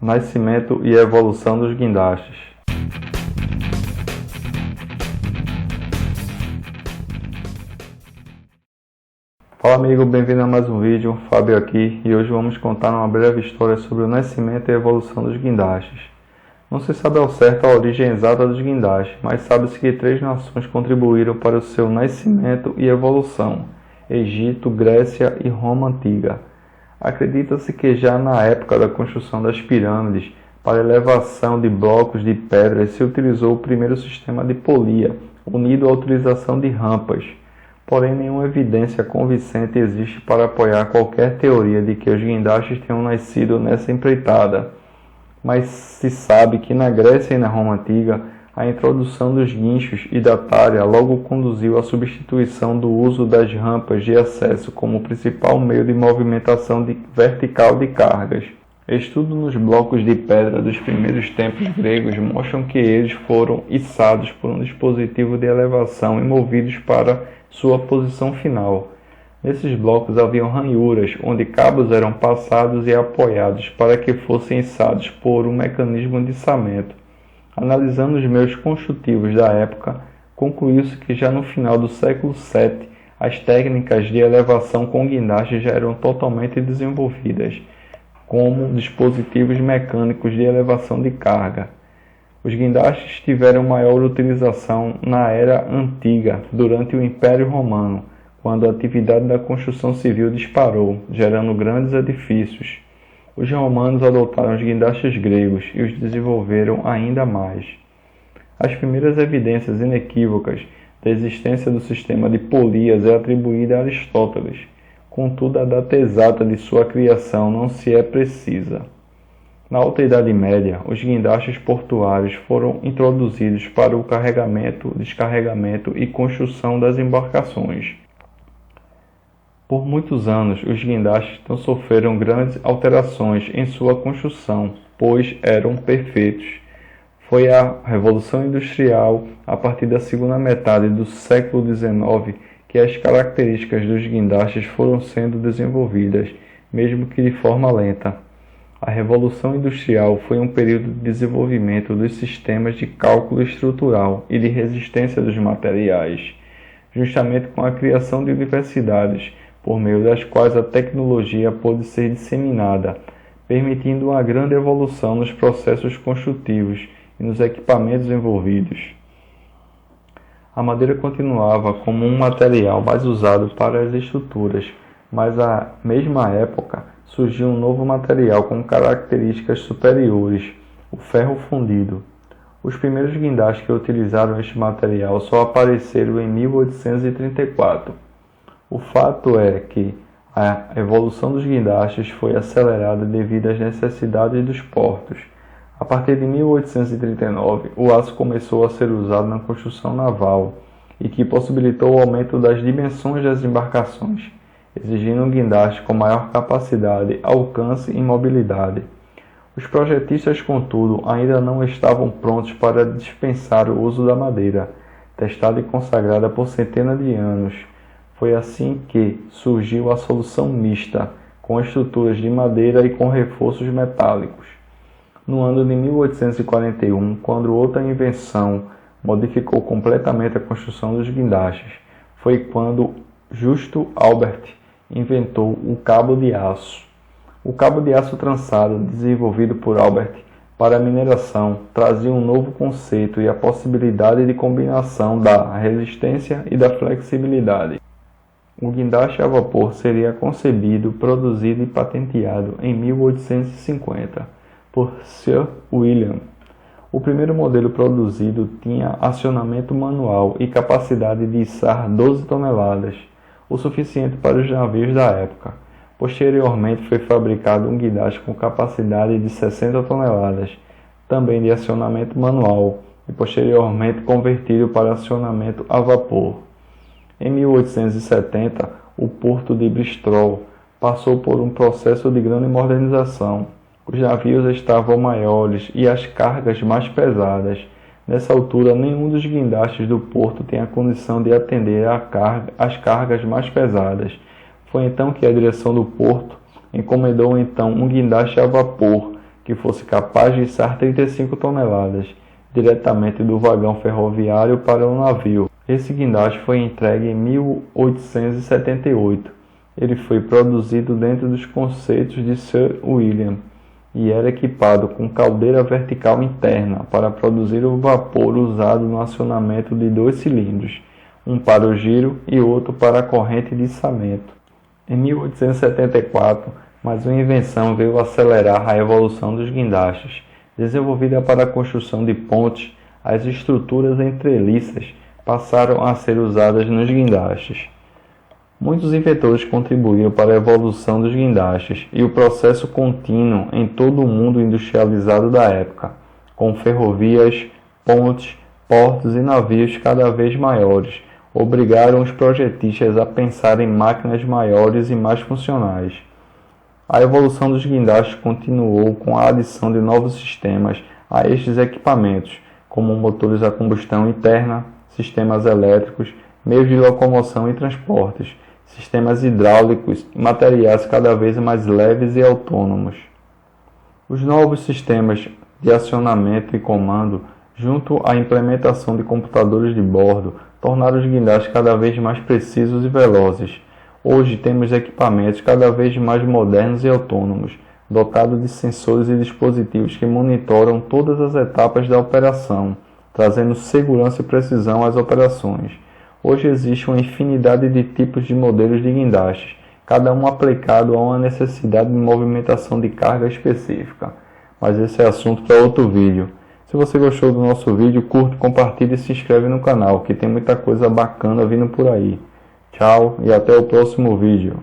Nascimento e evolução dos guindastes. Fala amigo, bem-vindo a mais um vídeo, Fábio aqui, e hoje vamos contar uma breve história sobre o nascimento e evolução dos guindastes. Não se sabe ao certo a origem exata dos guindastes, mas sabe-se que 3 nações contribuíram para o seu nascimento e evolução: Egito, Grécia e Roma Antiga. Acredita-se que já na época da construção das pirâmides, para elevação de blocos de pedra, se utilizou o primeiro sistema de polia, unido à utilização de rampas. Porém, nenhuma evidência convincente existe para apoiar qualquer teoria de que os guindastes tenham nascido nessa empreitada. Mas se sabe que na Grécia e na Roma Antiga, a introdução dos guinchos e da talha logo conduziu à substituição do uso das rampas de acesso como principal meio de movimentação vertical de cargas. Estudos nos blocos de pedra dos primeiros templos gregos mostram que eles foram içados por um dispositivo de elevação e movidos para sua posição final. Nesses blocos haviam ranhuras, onde cabos eram passados e apoiados para que fossem içados por um mecanismo de içamento. Analisando os meios construtivos da época, concluiu-se que já no final do século VII, as técnicas de elevação com guindaste já eram totalmente desenvolvidas, como dispositivos mecânicos de elevação de carga. Os guindastes tiveram maior utilização na era antiga, durante o Império Romano, quando a atividade da construção civil disparou, gerando grandes edifícios. Os romanos adotaram os guindastes gregos e os desenvolveram ainda mais. As primeiras evidências inequívocas da existência do sistema de polias é atribuída a Aristóteles. Contudo, a data exata de sua criação não se é precisa. Na Alta Idade Média, os guindastes portuários foram introduzidos para o carregamento, descarregamento e construção das embarcações. Por muitos anos, os guindastes não sofreram grandes alterações em sua construção, pois eram perfeitos. Foi a Revolução Industrial, a partir da segunda metade do século XIX, que as características dos guindastes foram sendo desenvolvidas, mesmo que de forma lenta. A Revolução Industrial foi um período de desenvolvimento dos sistemas de cálculo estrutural e de resistência dos materiais, justamente com a criação de universidades, por meio das quais a tecnologia pôde ser disseminada, permitindo uma grande evolução nos processos construtivos e nos equipamentos envolvidos. A madeira continuava como um material mais usado para as estruturas, mas à mesma época surgiu um novo material com características superiores, o ferro fundido. Os primeiros guindastes que utilizaram este material só apareceram em 1834. O fato é que a evolução dos guindastes foi acelerada devido às necessidades dos portos. A partir de 1839, o aço começou a ser usado na construção naval e que possibilitou o aumento das dimensões das embarcações, exigindo um guindaste com maior capacidade, alcance e mobilidade. Os projetistas, contudo, ainda não estavam prontos para dispensar o uso da madeira, testada e consagrada por centenas de anos. Foi assim que surgiu a solução mista, com estruturas de madeira e com reforços metálicos. No ano de 1841, quando outra invenção modificou completamente a construção dos guindastes, foi quando Justo Albert inventou o cabo de aço. O cabo de aço trançado, desenvolvido por Albert para a mineração, trazia um novo conceito e a possibilidade de combinação da resistência e da flexibilidade. O guindaste a vapor seria concebido, produzido e patenteado em 1850 por Sir William. O primeiro modelo produzido tinha acionamento manual e capacidade de içar 12 toneladas, o suficiente para os navios da época. Posteriormente foi fabricado um guindaste com capacidade de 60 toneladas, também de acionamento manual, e posteriormente convertido para acionamento a vapor. Em 1870, o porto de Bristol passou por um processo de grande modernização. Os navios estavam maiores e as cargas mais pesadas. Nessa altura, nenhum dos guindastes do porto tem a condição de atender às cargas mais pesadas. Foi então que a direção do porto encomendou um guindaste a vapor, que fosse capaz de içar 35 toneladas, diretamente do vagão ferroviário para o navio. Esse guindaste foi entregue em 1878. Ele foi produzido dentro dos conceitos de Sir William e era equipado com caldeira vertical interna para produzir o vapor usado no acionamento de 2 cilindros, um para o giro e outro para a corrente de içamento. Em 1874, mais uma invenção veio acelerar a evolução dos guindastes. Desenvolvida para a construção de pontes, as estruturas entreliças passaram a ser usadas nos guindastes. Muitos inventores contribuíram para a evolução dos guindastes e o processo contínuo em todo o mundo industrializado da época, com ferrovias, pontes, portos e navios cada vez maiores, obrigaram os projetistas a pensar em máquinas maiores e mais funcionais. A evolução dos guindastes continuou com a adição de novos sistemas a estes equipamentos, como motores a combustão interna, sistemas elétricos, meios de locomoção e transportes, sistemas hidráulicos e materiais cada vez mais leves e autônomos. Os novos sistemas de acionamento e comando, junto à implementação de computadores de bordo, tornaram os guindastes cada vez mais precisos e velozes. Hoje temos equipamentos cada vez mais modernos e autônomos, dotados de sensores e dispositivos que monitoram todas as etapas da operação, trazendo segurança e precisão às operações. Hoje existe uma infinidade de tipos de modelos de guindastes, cada um aplicado a uma necessidade de movimentação de carga específica. Mas esse é assunto para outro vídeo. Se você gostou do nosso vídeo, curte, compartilhe e se inscreve no canal, que tem muita coisa bacana vindo por aí. Tchau e até o próximo vídeo.